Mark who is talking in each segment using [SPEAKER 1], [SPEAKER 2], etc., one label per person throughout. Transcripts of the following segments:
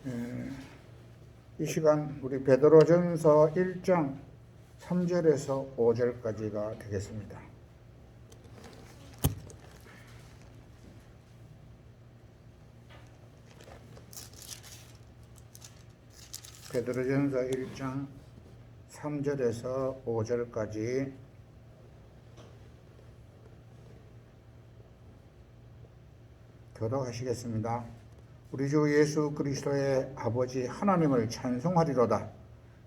[SPEAKER 1] 이 시간 우리 베드로전서 1장 3절에서 5절까지가 되겠습니다. 베드로전서 1장 3절에서 5절까지 교독하시겠습니다. 우리 주 예수 그리스도의 아버지 하나님을 찬송하리로다.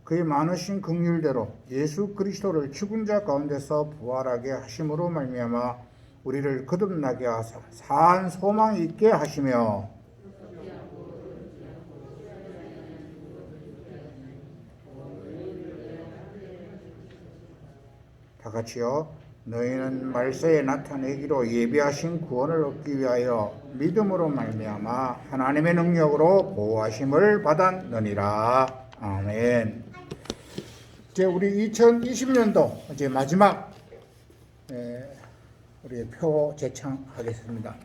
[SPEAKER 1] 그의 많으신 긍휼대로 예수 그리스도를 죽은 자 가운데서 부활하게 하심으로 말미암아 우리를 거듭나게 하사 산 소망이 있게 하시며 다 같이요. 너희는 말세에 나타내기로 예비하신 구원을 얻기 위하여 믿음으로 말미암아 하나님의 능력으로 보호하심을 받았느니라. 아멘. 이제 우리 2020년도 이제 마지막 우리 표 제창하겠습니다.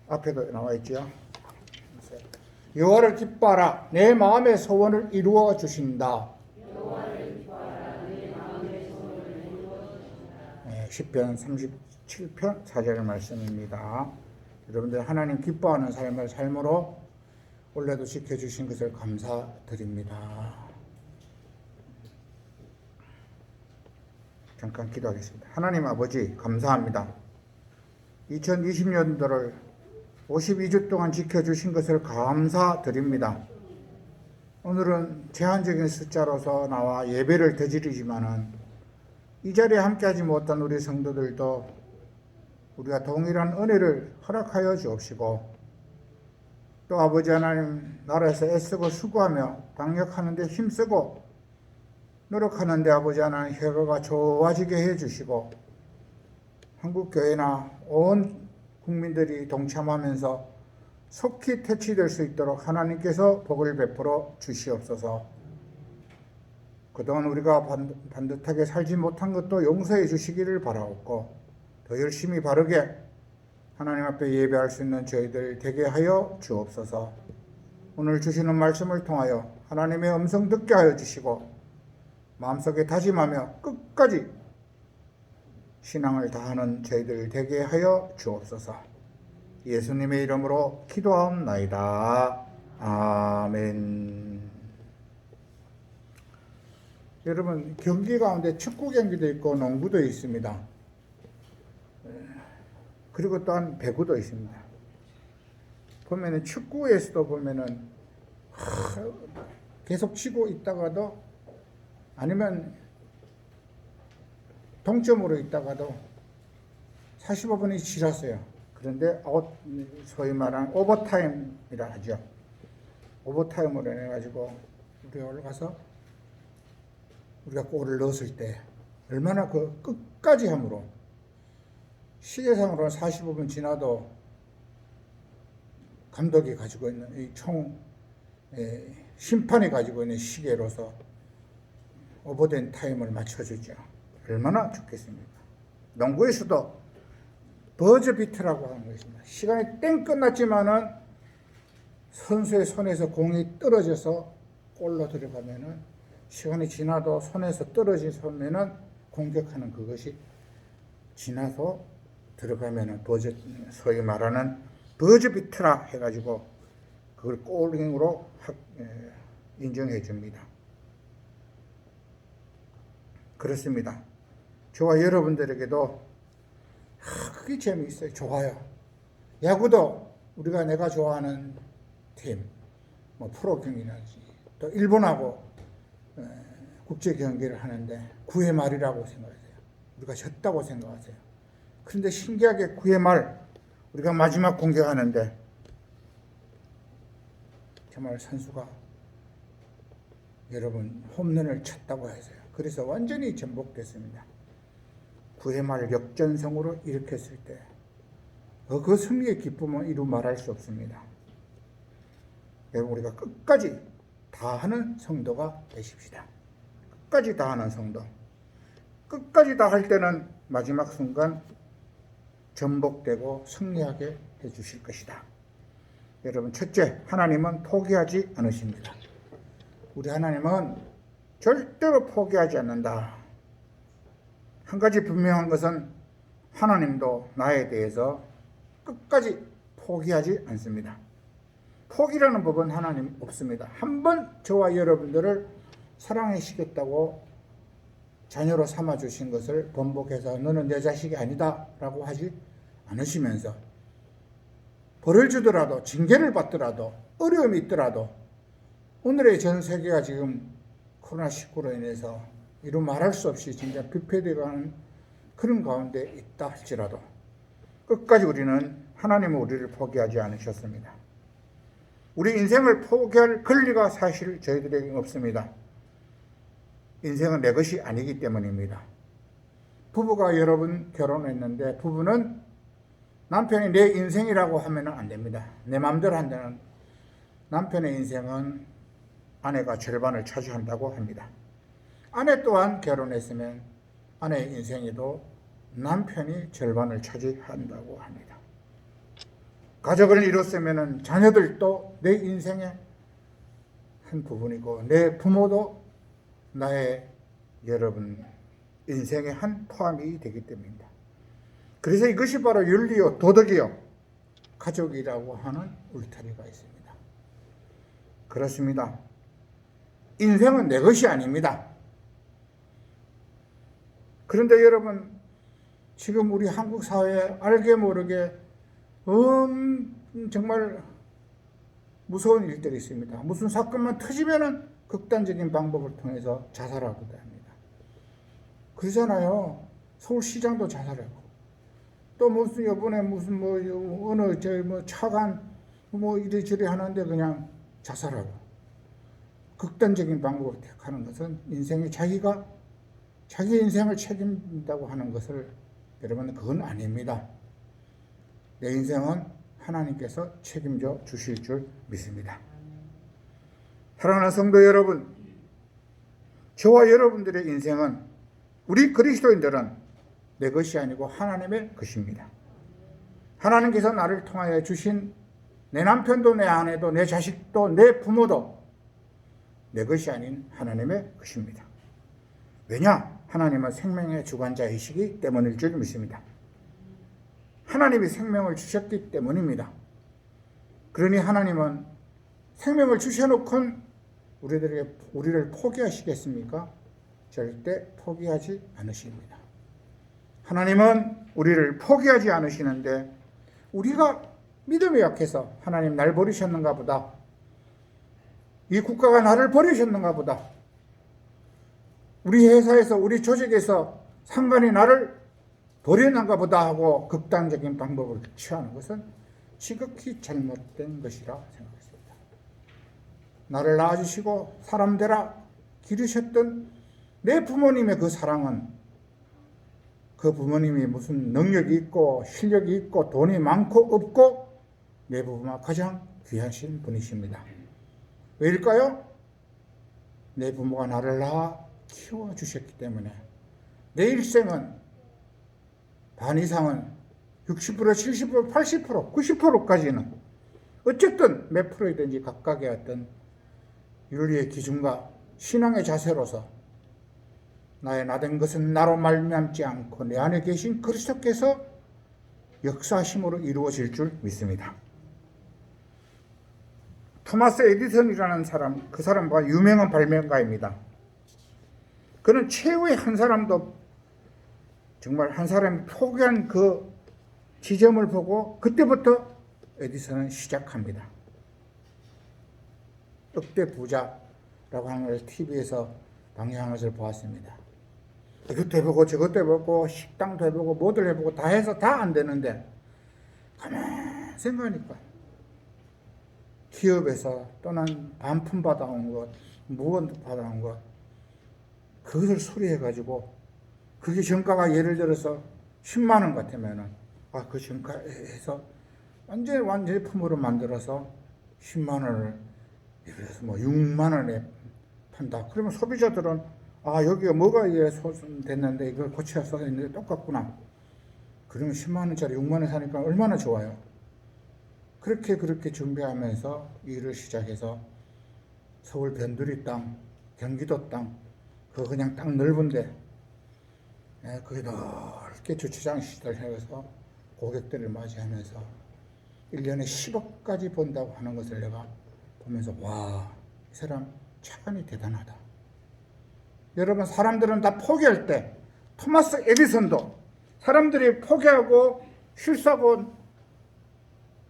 [SPEAKER 1] 앞에도 나와 있죠. 여호와를 기뻐하라. 내 마음의 소원을 이루어 주신다. 시편 37편 4절 말씀입니다. 여러분들 하나님 기뻐하는 삶을 삶으로 올해도 지켜주신 것을 감사드립니다. 잠깐 기도하겠습니다. 하나님 아버지 감사합니다. 2020년도를 52주 동안 지켜주신 것을 감사드립니다. 오늘은 제한적인 숫자로서 나와 예배를 드리지만은 이 자리에 함께하지 못한 우리 성도들도 우리가 동일한 은혜를 허락하여 주옵시고 또 아버지 하나님 나라에서 애쓰고 수고하며 방역하는 데 힘쓰고 노력하는 데 아버지 하나님 결과가 좋아지게 해주시고 한국교회나 온 국민들이 동참하면서 속히 퇴치될 수 있도록 하나님께서 복을 베풀어 주시옵소서. 그동안 우리가 반듯하게 살지 못한 것도 용서해 주시기를 바라옵고 더 열심히 바르게 하나님 앞에 예배할 수 있는 저희들 되게 하여 주옵소서. 오늘 주시는 말씀을 통하여 하나님의 음성 듣게 하여 주시고 마음속에 다짐하며 끝까지 신앙을 다하는 저희들 되게 하여 주옵소서. 예수님의 이름으로 기도하옵나이다. 아멘. 여러분 경기 가운데 축구 경기도 있고 농구도 있습니다. 그리고 또한 배구도 있습니다. 보면은 축구에서도 보면은 계속 치고 있다가도 아니면 동점으로 있다가도 45분이 지났어요. 그런데 소위 말하는 오버타임이라 하죠. 오버타임으로 해가지고 우리가 올라가서 우리가 골을 넣었을 때 얼마나 그 끝까지 함으로 시계상으로는 45분 지나도 감독이 가지고 있는 이 심판이 가지고 있는 시계로서 오버된 타임을 맞춰주죠. 얼마나 좋겠습니까? 농구에서도 버저 비트라고 하는 것입니다. 시간이 땡 끝났지만은 선수의 손에서 공이 떨어져서 골로 들어가면은 시간이 지나도 손에서 떨어지면은 공격하는 그것이 지나서 들어가면은 버저, 소위 말하는 버저 비트라 해가지고 그걸 골링으로 인정해 줍니다. 그렇습니다. 저와 여러분들에게도 그게 재미있어요. 좋아요. 야구도 내가 좋아하는 팀, 뭐 프로 경기라든지 또 일본하고 국제 경기를 하는데 9회 말이라고 생각하세요. 우리가 졌다고 생각하세요. 그런데 신기하게 9회 말 우리가 마지막 공격하는데 정말 선수가 여러분 홈런을 쳤다고 해서요. 그래서 완전히 전복됐습니다. 9회 말 역전승으로 일으켰을 때 그 승리의 기쁨은 이루 말할 수 없습니다. 여러분 우리가 끝까지 다하는 성도가 되십시다. 끝까지 다하는 성도. 끝까지 다할 때는 마지막 순간 전복되고 승리하게 해주실 것이다. 여러분, 첫째, 하나님은 포기하지 않으십니다. 우리 하나님은 절대로 포기하지 않는다. 한 가지 분명한 것은 하나님도 나에 대해서 끝까지 포기하지 않습니다. 포기라는 법은 하나님 없습니다. 한번 저와 여러분들을 사랑하시겠다고 자녀로 삼아주신 것을 번복해서 너는 내 자식이 아니다 라고 하지 않으시면서 벌을 주더라도 징계를 받더라도 어려움이 있더라도 오늘의 전 세계가 지금 코로나19로 인해서 이루 말할 수 없이 진짜 비폐되어가는 그런 가운데 있다 할지라도 끝까지 우리는 하나님은 우리를 포기하지 않으셨습니다. 우리 인생을 포기할 권리가 사실 저희들에게 없습니다. 인생은 내 것이 아니기 때문입니다. 부부가 여러분 결혼했는데 부부는 남편이 내 인생이라고 하면 안 됩니다. 내 마음대로 한다는 남편의 인생은 아내가 절반을 차지한다고 합니다. 아내 또한 결혼했으면 아내의 인생에도 남편이 절반을 차지한다고 합니다. 가족을 이뤘으면 자녀들도 내 인생의 한 부분이고 내 부모도 나의 여러분 인생의 한 포함이 되기 때문입니다. 그래서 이것이 바로 윤리요 도덕이요 가족이라고 하는 울타리가 있습니다. 그렇습니다. 인생은 내 것이 아닙니다. 그런데 여러분 지금 우리 한국 사회에 알게 모르게 정말 무서운 일들이 있습니다. 무슨 사건만 터지면은 극단적인 방법을 통해서 자살하기도 합니다. 그러잖아요. 서울시장도 자살하고 또 무슨 이번에 무슨 어느 차관 이리저리 하는데 그냥 자살하고 극단적인 방법을 택하는 것은 인생에 자기가 자기 인생을 책임진다고 하는 것을 여러분 그건 아닙니다. 내 인생은 하나님께서 책임져 주실 줄 믿습니다. 사랑하는 성도 여러분, 저와 여러분들의 인생은 우리 그리스도인들은 내 것이 아니고 하나님의 것입니다. 하나님께서 나를 통하여 주신 내 남편도 내 아내도 내 자식도 내 부모도 내 것이 아닌 하나님의 것입니다. 왜냐? 하나님은 생명의 주관자이시기 때문일 줄 믿습니다. 하나님이 생명을 주셨기 때문입니다. 그러니 하나님은 생명을 주셔놓고는 우리를 포기하시겠습니까? 절대 포기하지 않으십니다. 하나님은 우리를 포기하지 않으시는데 우리가 믿음이 약해서 하나님 날 버리셨는가 보다. 이 국가가 나를 버리셨는가 보다. 우리 회사에서 우리 조직에서 상관이 나를 버리는가 보다 하고 극단적인 방법을 취하는 것은 지극히 잘못된 것이라 생각했습니다. 나를 낳아주시고 사람 되라 기르셨던 내 부모님의 그 사랑은 그 부모님이 무슨 능력이 있고 실력이 있고 돈이 많고 없고 내 부모가 가장 귀하신 분이십니다. 왜일까요? 내 부모가 나를 낳아 키워주셨기 때문에 내 일생은 반 이상은 60%, 70%, 80%, 90%까지는 어쨌든 몇 프로이든지 각각의 어떤 윤리의 기준과 신앙의 자세로서 나의 나된 것은 나로 말미암지 않고 내 안에 계신 그리스도께서 역사하심으로 이루어질 줄 믿습니다. 토마스 에디슨이라는 사람, 그 사람과 유명한 발명가입니다. 그는 최후의 한 사람도 정말 한 사람이 포기한 그 지점을 보고 그때부터 에디슨은 시작합니다. 억대 부자라고 하는 걸 TV에서 방영한 것을 보았습니다. 이것도 해보고 저것도 해보고 식당도 해보고 뭐들 해보고 다 해서 다 안 되는데 가만히 생각하니까 기업에서 또는 반품 받아온 것, 무언 받아온 것 그것을 수리해가지고 그게 정가가 예를 들어서 10만 원 같으면은 그 정가에서 완제품으로 만들어서 10만 원을 예를 들어서 6만 원에 판다. 그러면 소비자들은 여기가 뭐가 됐는데 이걸 고쳐서 있는데 똑같구나. 그러면 10만 원짜리 6만 원 사니까 얼마나 좋아요. 그렇게 준비하면서 일을 시작해서 서울 변두리 땅, 경기도 땅, 그거 그냥 땅 넓은데 그게 넓게 주차장 시설해서 고객들을 맞이하면서 1년에 10억까지 번다고 하는 것을 내가 보면서 와, 이 사람 차관이 대단하다. 여러분, 사람들은 다 포기할 때 토마스 에디슨도 사람들이 포기하고 실수하고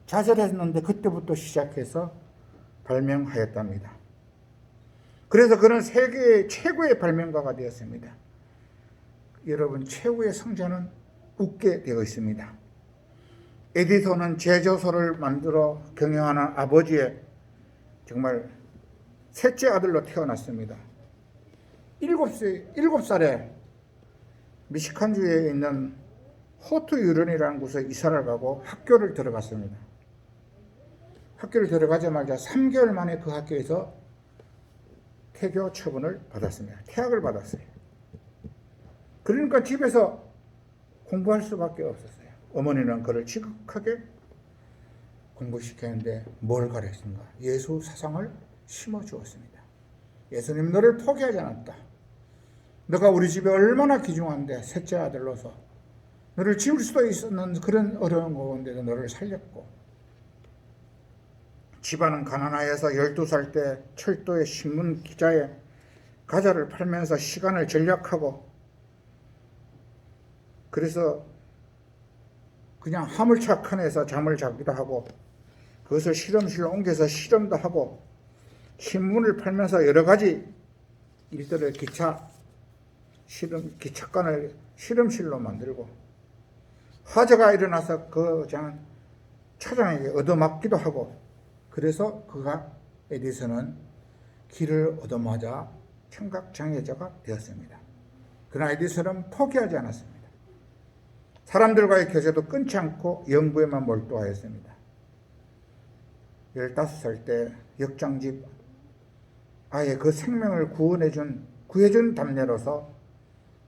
[SPEAKER 1] 좌절했는데 그때부터 시작해서 발명하였답니다. 그래서 그는 세계 최고의 발명가가 되었습니다. 여러분, 최후의 성자는 웃게 되어 있습니다. 에디슨은 제조소를 만들어 경영하는 아버지의 정말 셋째 아들로 태어났습니다. 7살에 미시간주에 있는 호트 유런이라는 곳에 이사를 가고 학교를 들어갔습니다. 학교를 들어가자마자 3개월 만에 그 학교에서 퇴교 처분을 받았습니다. 퇴학을 받았어요. 그러니까 집에서 공부할 수밖에 없었어요. 어머니는 그를 지극하게 공부시켰는데 뭘 가르쳤는가? 예수 사상을 심어주었습니다. 예수님 너를 포기하지 않았다. 너가 우리 집에 얼마나 귀중한데 셋째 아들로서 너를 지울 수도 있었는 그런 어려운 가운데도 너를 살렸고, 집안은 가난하여서 12살 때 철도의 신문 기자에 과자를 팔면서 시간을 절약하고, 그래서 그냥 화물차 칸에서 잠을 자기도 하고 그것을 실험실로 옮겨서 실험도 하고 신문을 팔면서 여러 가지 일들을 기차관을 실험실로 만들고, 화재가 일어나서 그 차장에게 얻어맞기도 하고, 그래서 에디슨은 길을 얻어맞아 청각장애자가 되었습니다. 그러나 에디슨은 포기하지 않았습니다. 사람들과의 교제도 끊지 않고 연구에만 몰두하였습니다. 15살 때 역장집 아예 그 생명을 구해준 답례로서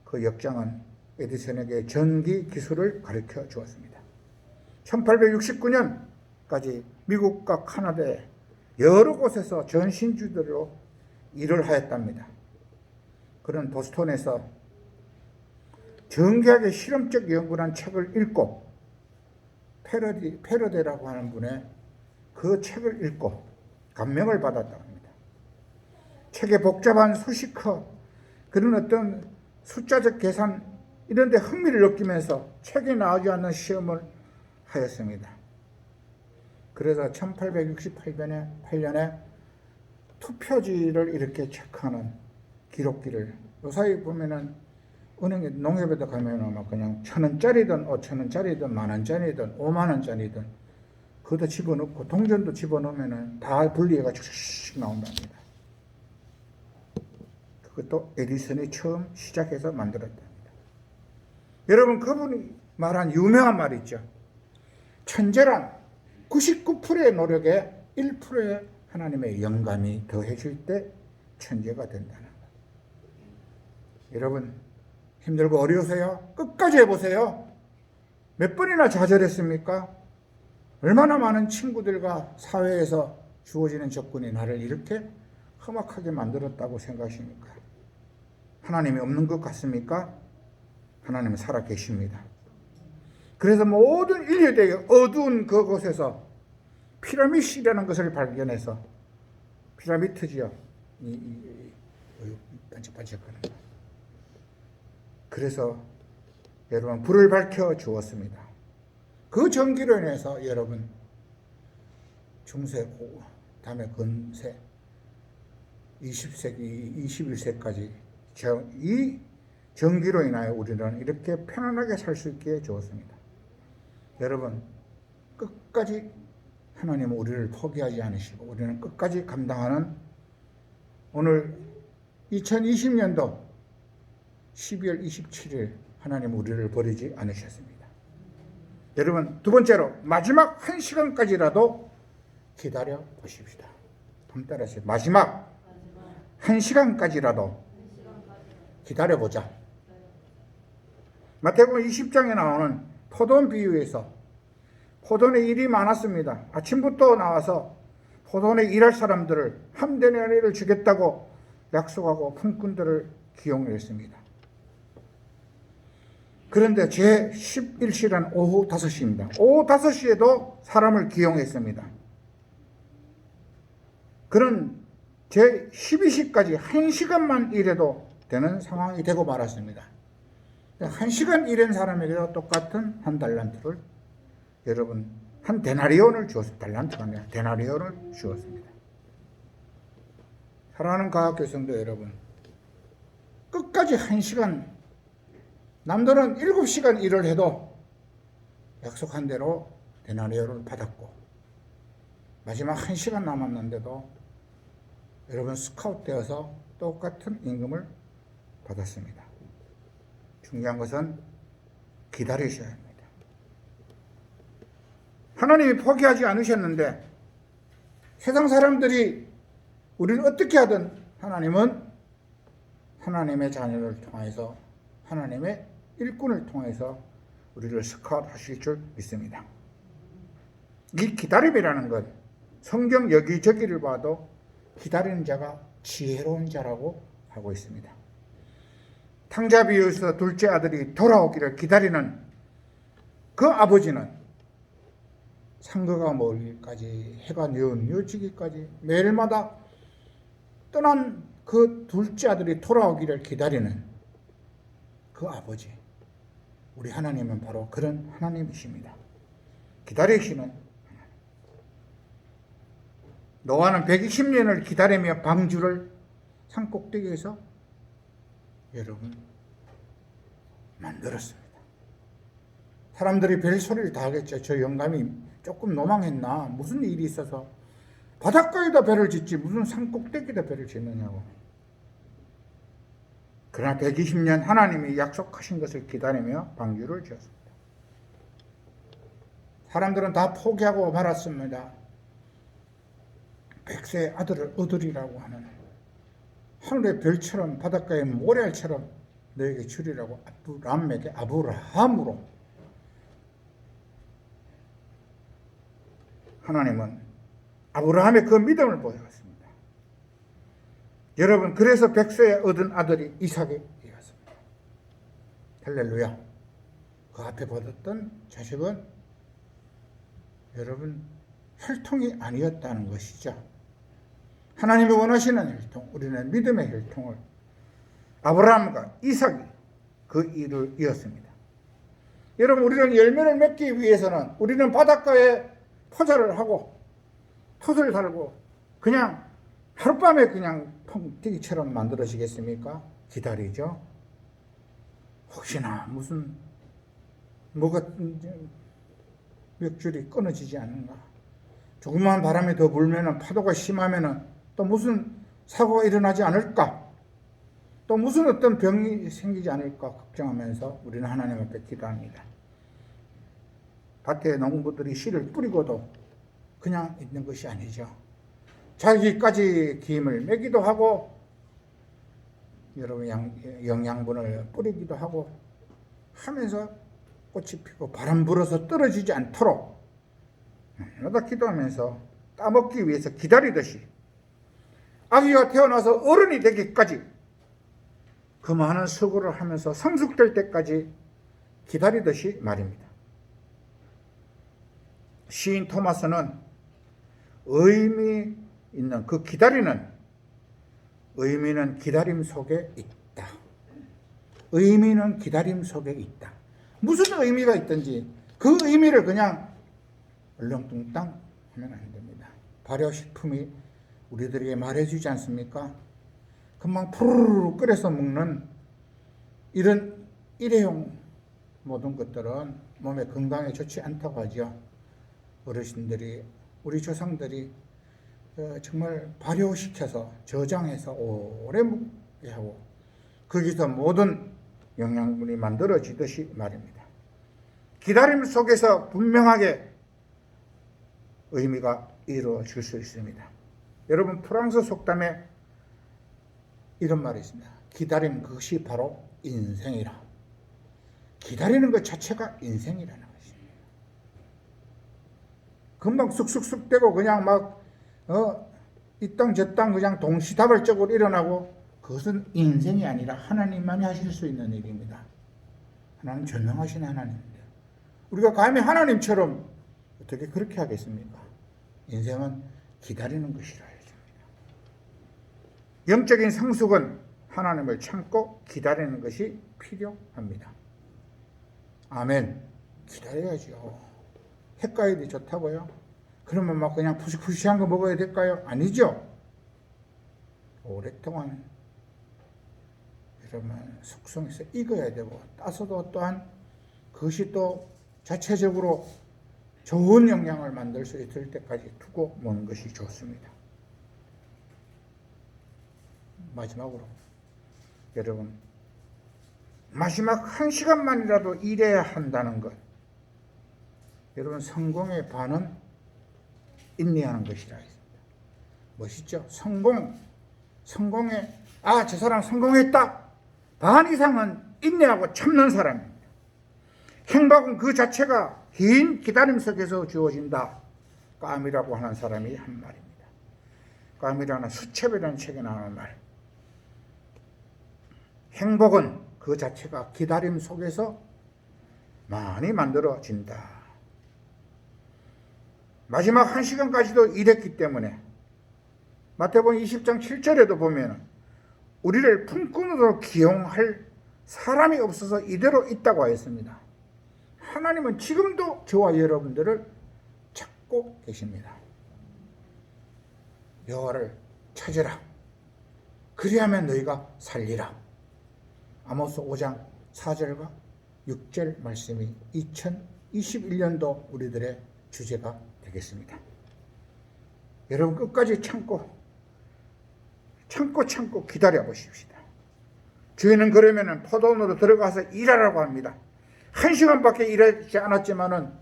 [SPEAKER 1] 그 역장은 에디슨에게 전기 기술을 가르쳐 주었습니다. 1869년까지 미국과 카나다의 여러 곳에서 전신주들로 일을 하였답니다. 그는 보스턴에서 정교하게 실험적 연구란 책을 읽고, 패러데라고 하는 분의 그 책을 읽고 감명을 받았다고 합니다. 책의 복잡한 수식어, 그런 어떤 숫자적 계산 이런 데 흥미를 느끼면서 책이 나오지 않는 시험을 하였습니다. 그래서 1868년에 투표지를 이렇게 체크하는 기록기를, 요사이 보면은 은행에 농협에도 가면은 그냥 1,000원짜리든 5,000원짜리든 10,000원짜리든 50,000원짜리든 그것도 집어넣고 동전도 집어넣으면은 다 분리해가지고 슉 나온답니다. 그것도 에디슨이 처음 시작해서 만들었답니다. 여러분, 그분이 말한 유명한 말이 있죠. 천재란 99%의 노력에 1%의 하나님의 영감이 더해질 때 천재가 된다는 것. 여러분, 힘들고 어려우세요? 끝까지 해보세요. 몇 번이나 좌절했습니까? 얼마나 많은 친구들과 사회에서 주어지는 조건이 나를 이렇게 험악하게 만들었다고 생각하십니까? 하나님이 없는 것 같습니까? 하나님은 살아 계십니다. 그래서 모든 인류대의 어두운 그곳에서 피라미드이라는 것을 발견해서, 피라미드지요. 반짝반짝하는 거. 그래서 여러분 불을 밝혀 주었습니다. 그 전기로 인해서 여러분 중세, 다음에 근세, 20세기, 21세까지 이 전기로 인하여 우리는 이렇게 편안하게 살 수 있게 주었습니다. 여러분, 끝까지 하나님은 우리를 포기하지 않으시고 우리는 끝까지 감당하는, 오늘 2020년도 12월 27일 하나님은 우리를 버리지 않으셨습니다. 여러분, 두 번째로 마지막 1시간까지라도 기다려 보십시다. 한번 따라하세요. 마지막 1시간까지라도 기다려 보자. 마태복음 20장에 나오는 포도원 비유에서 포도원에 일이 많았습니다. 아침부터 나와서 포도원에 일할 사람들을 한 데나리를 주겠다고 약속하고 품꾼들을 기용했습니다. 그런데 제 11시간 오후 5시입니다. 오후 5시에도 사람을 기용했습니다. 그런 제 12시까지 1시간만 일해도 되는 상황이 되고 말았습니다. 1시간 일한 사람에게도 똑같은 한 달란트를, 여러분, 한 데나리온을 주었습니다. 달란트가 아니라 데나리온을 주었습니다. 사랑하는 가학교성도 여러분, 끝까지 1시간, 남들은 7시간 일을 해도 약속한 대로 데나리온을 받았고, 마지막 1시간 남았는데도 여러분 스카웃 되어서 똑같은 임금을 받았습니다. 중요한 것은 기다리셔야 합니다. 하나님이 포기하지 않으셨는데 세상 사람들이 우리를 어떻게 하든 하나님은 하나님의 자녀를 통해서, 하나님의 일꾼을 통해서 우리를 스카웃 하실 줄 믿습니다. 이 기다림이라는 것, 성경 여기저기를 봐도 기다리는 자가 지혜로운 자라고 하고 있습니다. 탕자 비유에서 둘째 아들이 돌아오기를 기다리는 그 아버지는 상거가 멀기까지, 해가 뉘어지기까지 매일마다 떠난 그 둘째 아들이 돌아오기를 기다리는 그 아버지, 우리 하나님은 바로 그런 하나님이십니다. 기다리시는. 노아는 120년을 기다리며 방주를 산꼭대기에서 여러분 만들었습니다. 사람들이 별소리를 다 하겠죠. 저 영감이 조금 노망했나, 무슨 일이 있어서 바닷가에다 배를 짓지 무슨 산꼭대기에다 배를 짓느냐고. 그러나 120년 하나님이 약속하신 것을 기다리며 방주를 지었습니다. 사람들은 다 포기하고 말았습니다. 백세의 아들을 얻으리라고 하는, 하늘의 별처럼 바닷가의 모래알처럼 너에게 주리라고 아브라함으로 하나님은 아브라함의 그 믿음을 보여줬습니다. 여러분, 그래서 백세에 얻은 아들이 이삭이었습니다. 할렐루야. 그 앞에 받았던 자식은 여러분 혈통이 아니었다는 것이죠. 하나님이 원하시는 혈통, 우리는 믿음의 혈통을, 아브라함과 이삭이 그 일을 이었습니다. 여러분, 우리는 열매를 맺기 위해서는 우리는 바닷가에 포자를 하고 톳을 달고 그냥 하룻밤에 그냥 펑튀기처럼 만들어지겠습니까? 기다리죠. 혹시나 무슨 뭐가 몇 줄이 끊어지지 않는가, 조그마한 바람이 더 불면은, 파도가 심하면은 또 무슨 사고가 일어나지 않을까, 또 무슨 어떤 병이 생기지 않을까 걱정하면서 우리는 하나님 앞에 기도합니다. 밭에 농부들이 씨를 뿌리고도 그냥 있는 것이 아니죠. 자기까지 기임을 매기도 하고, 여러분 영양분을 뿌리기도 하고 하면서 꽃이 피고 바람 불어서 떨어지지 않도록 날마다 기도하면서 따먹기 위해서 기다리듯이, 아기가 태어나서 어른이 되기까지 그 많은 수고를 하면서 성숙될 때까지 기다리듯이 말입니다. 시인 토마스는 의미 있는 그 기다리는 의미는 기다림 속에 있다. 의미는 기다림 속에 있다. 무슨 의미가 있든지 그 의미를 그냥 얼렁뚱땅 하면 안 됩니다. 발효식품이 우리들에게 말해주지 않습니까? 금방 푸르르 끓여서 먹는 이런 일회용 모든 것들은 몸에 건강에 좋지 않다고 하죠. 어르신들이, 우리 조상들이 정말 발효시켜서 저장해서 오래 먹게 하고 거기서 모든 영양분이 만들어지듯이 말입니다. 기다림 속에서 분명하게 의미가 이루어질 수 있습니다. 여러분, 프랑스 속담에 이런 말이 있습니다. 기다림, 그것이 바로 인생이라. 기다리는 것 자체가 인생이라는 것입니다. 금방 쑥쑥쑥 되고 그냥 막 이 땅 저 땅 그냥 동시다발적으로 일어나고, 그것은 인생이 아니라 하나님만이 하실 수 있는 일입니다. 하나님 전능하신 하나님인데 우리가 감히 하나님처럼 어떻게 그렇게 하겠습니까? 인생은 기다리는 것이라 했습니다. 영적인 성숙은 하나님을 참고 기다리는 것이 필요합니다. 아멘. 기다려야죠. 햇과일이 좋다고요? 그러면 막 그냥 푸시푸시한 거 먹어야 될까요? 아니죠. 오랫동안 그러면 숙성해서 익어야 되고, 따서도 또한 그것이 또 자체적으로 좋은 영향을 만들 수 있을 때까지 두고 먹는 것이 좋습니다. 마지막으로 여러분, 마지막 1시간만이라도 일해야 한다는 것, 여러분 성공의 반은 인내하는 것이라 했습니다. 멋있죠? 성공에 저 사람 성공했다. 반 이상은 인내하고 참는 사람입니다. 행복은 그 자체가 긴 기다림 속에서 주어진다. 까미라고 하는 사람이 한 말입니다. 까미라는 수첩이라는 책에 나오는 말. 행복은 그 자체가 기다림 속에서 많이 만들어진다. 마지막 1시간까지도 일했기 때문에 마태복음 20장 7절에도 보면 우리를 품꾼으로 기용할 사람이 없어서 이대로 있다고 하였습니다. 하나님은 지금도 저와 여러분들을 찾고 계십니다. 여호와를 찾으라. 그리하면 너희가 살리라. 아모스 5장 4절과 6절 말씀이 2021년도 우리들의 주제가 되겠습니다. 여러분 끝까지 참고 기다려 보십시다. 주인은 그러면은 포도원으로 들어가서 일하라고 합니다. 1시간밖에 일하지 않았지만은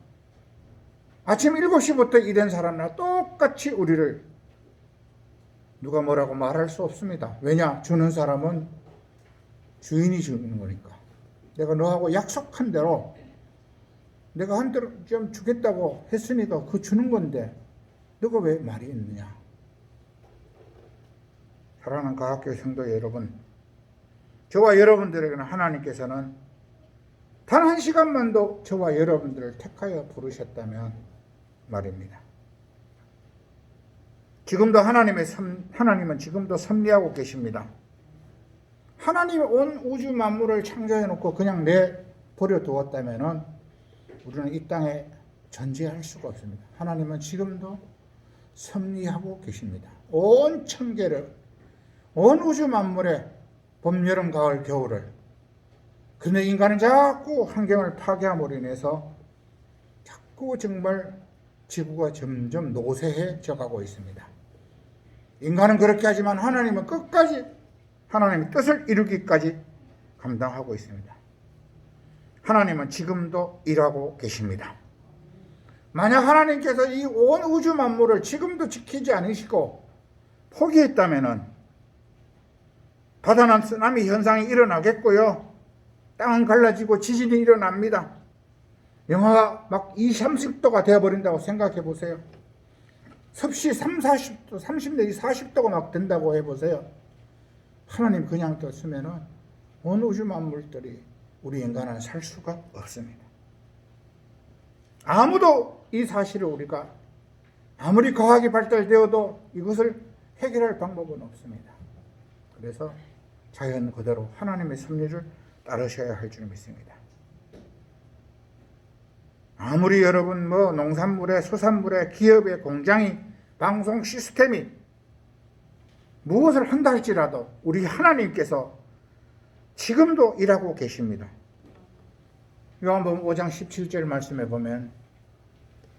[SPEAKER 1] 아침 7시부터 일한 사람과 똑같이 우리를 누가 뭐라고 말할 수 없습니다. 왜냐? 주는 사람은 주인이 주는 거니까. 내가 너하고 약속한 대로 내가 한 대로 좀 주겠다고 했으니까 그 주는 건데 너가 왜 말이 있느냐. 사랑하는 가학교 성도 여러분, 저와 여러분들에게는 하나님께서는 단 1시간만도 저와 여러분들을 택하여 부르셨다면 말입니다. 지금도 하나님은 지금도 섭리하고 계십니다. 하나님이 온 우주 만물을 창조해 놓고 그냥 내버려 두었다면 우리는 이 땅에 존재할 수가 없습니다. 하나님은 지금도 섭리하고 계십니다. 온 천계를, 온 우주 만물의 봄, 여름, 가을, 겨울을. 근데 인간은 자꾸 환경을 파괴함으로 인해서 자꾸 정말 지구가 점점 노쇠해져 가고 있습니다. 인간은 그렇게 하지만 하나님은 끝까지 하나님의 뜻을 이루기까지 감당하고 있습니다. 하나님은 지금도 일하고 계십니다. 만약 하나님께서 이 온 우주 만물을 지금도 지키지 않으시고 포기했다면 바다는 쓰나미 현상이 일어나겠고요. 땅은 갈라지고 지진이 일어납니다. 영하가 막 20, 30도가 되어버린다고 생각해 보세요. 섭씨 30, 40도, 30내지 40도가 막 된다고 해보세요. 하나님 그냥 뒀으면 온 우주 만물들이 우리 인간은 살 수가 없습니다. 아무도 이 사실을 우리가 아무리 과학이 발달되어도 이것을 해결할 방법은 없습니다. 그래서 자연 그대로 하나님의 섭리를 따르셔야 할 줄 믿습니다. 아무리 여러분 농산물에 수산물에 기업에 공장이 방송 시스템이 무엇을 한다 할지라도 우리 하나님께서 지금도 일하고 계십니다. 요한복음 5장 17절 말씀에 보면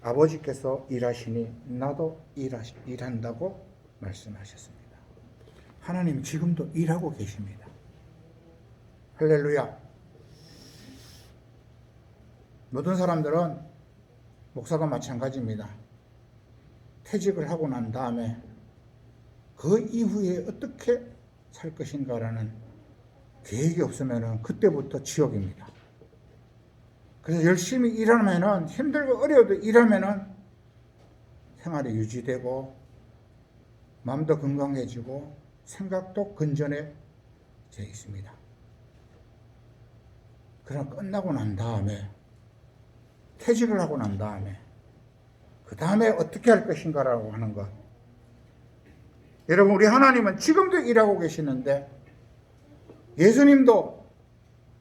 [SPEAKER 1] 아버지께서 일하시니 나도 일한다고 말씀하셨습니다. 하나님 지금도 일하고 계십니다. 할렐루야. 모든 사람들은 목사가 마찬가지입니다. 퇴직을 하고 난 다음에 그 이후에 어떻게 살 것인가라는 계획이 없으면 그때부터 지옥입니다. 그래서 열심히 일하면 힘들고 어려워도 일하면 생활이 유지되고 마음도 건강해지고 생각도 건전해져 있습니다. 그럼 끝나고 난 다음에 퇴직을 하고 난 다음에 그 다음에 어떻게 할 것인가라고 하는 것. 여러분, 우리 하나님은 지금도 일하고 계시는데 예수님도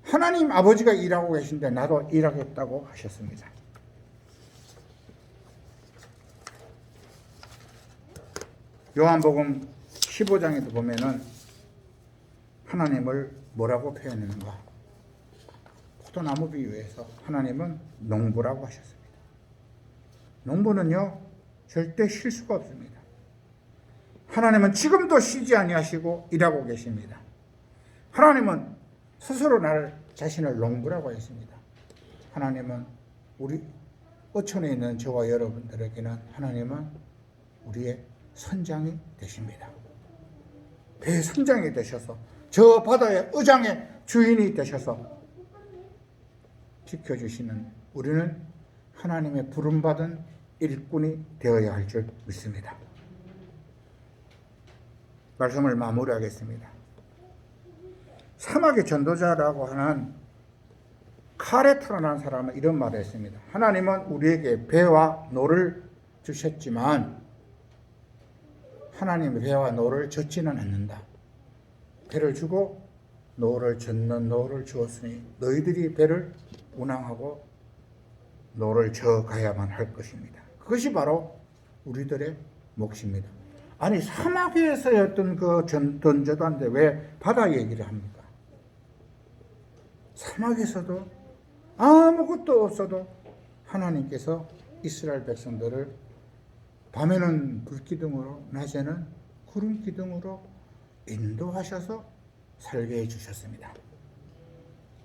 [SPEAKER 1] 하나님 아버지가 일하고 계신데 나도 일하겠다고 하셨습니다. 요한복음 15장에도 보면은 하나님을 뭐라고 표현하는가? 포도나무 비유에서 하나님은 농부라고 하셨습니다. 농부는요 절대 쉴 수가 없습니다. 하나님은 지금도 쉬지 아니하시고 일하고 계십니다. 하나님은 스스로 나를 자신을 농부라고 했습니다. 하나님은 우리 어촌에 있는 저와 여러분들에게는 하나님은 우리의 선장이 되십니다. 배의 선장이 되셔서 저 바다의 의장의 주인이 되셔서 지켜주시는 우리는 하나님의 부름받은 일꾼이 되어야 할 줄 믿습니다. 말씀을 마무리하겠습니다. 사막의 전도자라고 하는 카레트라는 사람은 이런 말을 했습니다. 하나님은 우리에게 배와 노를 주셨지만 하나님의 배와 노를 젓지는 않는다. 배를 주고 노를 젓는 노를 주었으니 너희들이 배를 운항하고 노를 져가야만 할 것입니다. 그것이 바로 우리들의 몫입니다. 아니 사막에서였던 그 전도자인데 왜 바다 얘기를 합니까? 사막에서도 아무것도 없어도 하나님께서 이스라엘 백성들을 밤에는 불기둥으로 낮에는 구름기둥으로 인도하셔서 살게 해주셨습니다.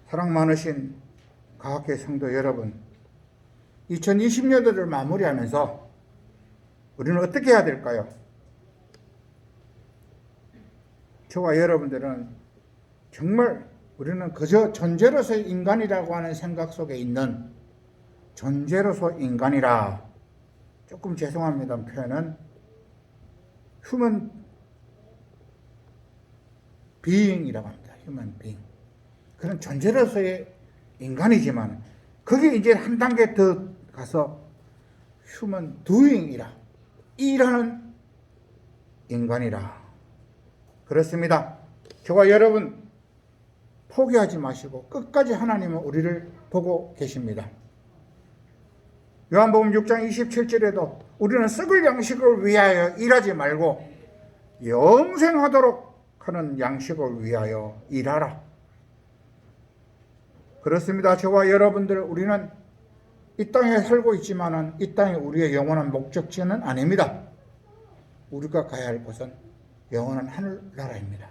[SPEAKER 1] 사랑 많으신 가학계 성도 여러분, 2020년도를 마무리하면서 우리는 어떻게 해야 될까요? 저와 여러분들은 정말 우리는 그저 존재로서의 인간이라고 하는 생각 속에 있는 존재로서 인간이라, 조금 죄송합니다 표현은, 휴먼 비잉이라고 합니다. 휴먼 비잉. 그런 존재로서의 인간이지만 거기에 이제 한 단계 더 가서 휴먼 두잉이라, 일하는 인간이라. 그렇습니다. 저와 여러분 포기하지 마시고 끝까지 하나님은 우리를 보고 계십니다. 요한복음 6장 27절에도 우리는 썩을 양식을 위하여 일하지 말고 영생하도록 하는 양식을 위하여 일하라. 그렇습니다. 저와 여러분들, 우리는 이 땅에 살고 있지만은 이 땅이 우리의 영원한 목적지는 아닙니다. 우리가 가야 할 곳은 영원한 하늘나라입니다.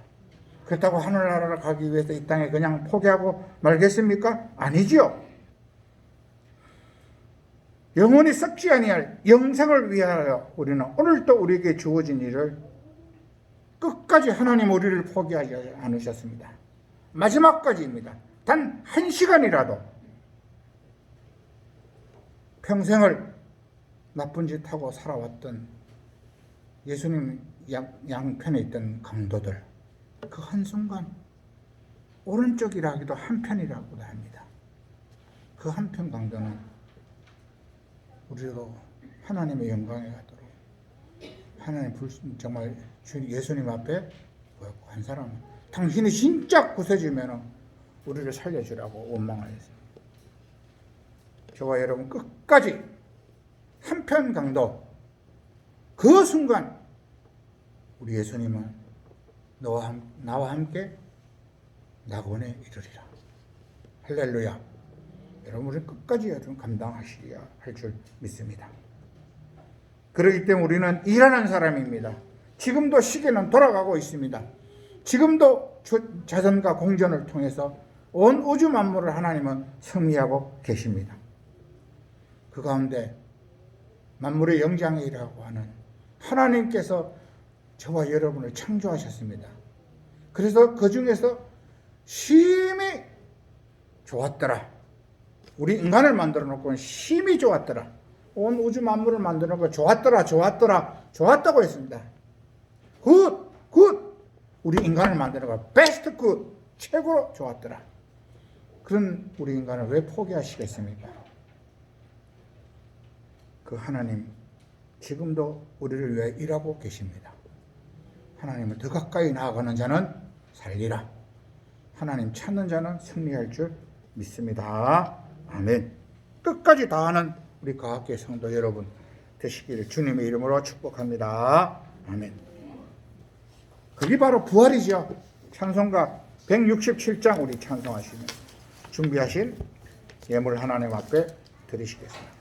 [SPEAKER 1] 그렇다고 하늘나라를 가기 위해서 이 땅에 그냥 포기하고 말겠습니까? 아니지요. 영원히 썩지 아니할 영생을 위하여 우리는 오늘도 우리에게 주어진 일을 끝까지 하나님 우리를 포기하지 않으셨습니다. 마지막까지입니다. 단 한 시간이라도 평생을 나쁜 짓 하고 살아왔던 예수님 양편에 있던 강도들, 그 한순간 오른쪽이라기도 한편이라고도 합니다. 그 한편 강도는 우리도 하나님의 영광에 가도록 하나님 정말 예수님 앞에 보였고, 한 사람은 당신이 진짜 구세주면 우리를 살려주라고 원망하였습니다. 저와 여러분 끝까지 한편 강도, 그 순간 우리 예수님은 나와 함께 낙원에 이르리라. 할렐루야. 여러분 우리 끝까지 여러분 감당하시리야 할 줄 믿습니다. 그렇기 때문에 우리는 일하는 사람입니다. 지금도 시계는 돌아가고 있습니다. 지금도 자선과 공전을 통해서 온 우주 만물을 하나님은 섭리하고 계십니다. 그 가운데 만물의 영장이라고 하는 하나님께서 저와 여러분을 창조하셨습니다. 그래서 그 중에서 심히 좋았더라. 우리 인간을 만들어 놓고는 심히 좋았더라. 온 우주 만물을 만드는 거 좋았더라, 좋았다고 했습니다. 굿, 굿. 우리 인간을 만드는 거 베스트 굿, 최고로 좋았더라. 그런 우리 인간을 왜 포기하시겠습니까? 그 하나님 지금도 우리를 위해 일하고 계십니다. 하나님을 더 가까이 나아가는 자는 살리라. 하나님 찾는 자는 승리할 줄 믿습니다. 아멘. 끝까지 다하는 우리 과학계 성도 여러분 되시기를 주님의 이름으로 축복합니다. 아멘. 그게 바로 부활이죠. 찬송가 167장 우리 찬송하시면 준비하신 예물 하나님 앞에 드리시겠습니다.